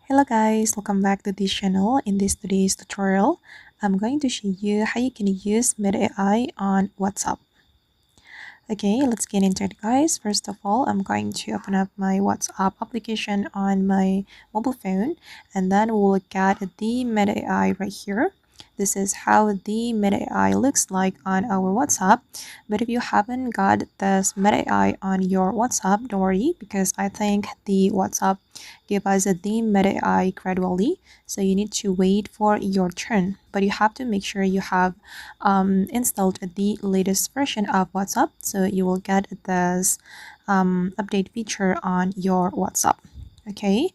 Hello guys, welcome back to this channel. In this today's tutorial, I'm going to show you how you can use Meta AI on WhatsApp. Okay, let's get into it guys. First of all, I'm going to open up my WhatsApp application on my mobile phone, and then we'll look at the Meta AI right here. This is how the Meta AI looks like on our WhatsApp. But if you haven't got this Meta AI on your WhatsApp, don't worry, because I think the WhatsApp gave us the Meta AI gradually. So you need to wait for your turn. But you have to make sure you have installed the latest version of WhatsApp, so you will get this update feature on your WhatsApp. Okay,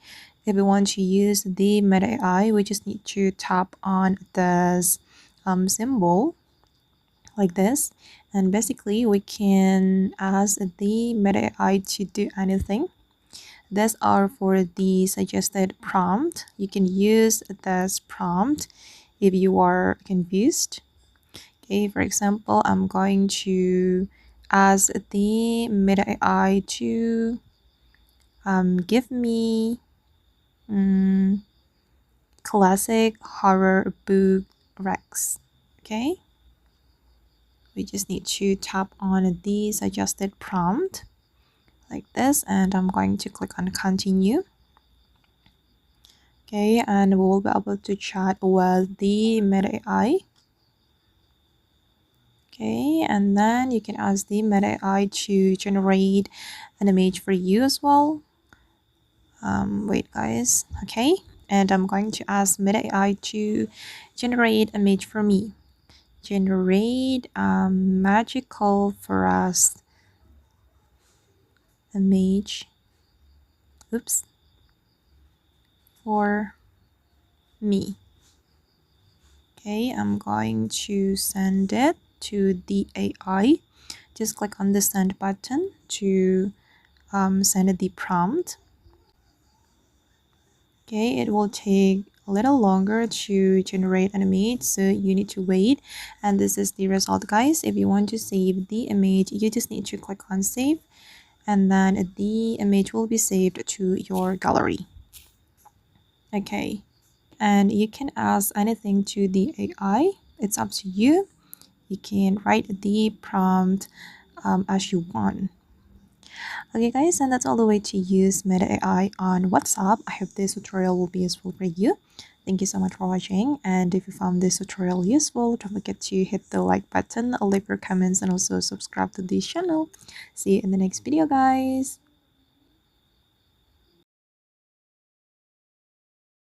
if we want to use the Meta AI, we just need to tap on this symbol like this, and basically we can ask the Meta AI to do anything. These are for the suggested prompt. You can use this prompt if you are confused. Okay, for example, I'm going to ask the Meta AI to give me classic horror book Rex. Okay, we just need to tap on the suggested prompt like this, and I'm going to click on continue. Okay, and we'll be able to chat with the Meta AI. Okay, and then you can ask the Meta AI to generate an image for you as well. Wait guys, okay, and I'm going to ask Meta AI to generate image for me. Generate magical forest image, oops, for me. Okay, I'm going to send it to the AI. Just click on the send button to send the prompt. Okay, it will take a little longer to generate an image, so you need to wait. And this is the result guys. If you want to save the image, you just need to click on save, and then the image will be saved to your gallery. Okay, and you can ask anything to the AI. It's up to you. You can write the prompt as you want. Okay guys, and that's all the way to use Meta AI on WhatsApp. I hope this tutorial will be useful for you. Thank you so much for watching, and if you found this tutorial useful, don't forget to hit the like button, leave your comments, and also subscribe to this channel. See you in the next video guys.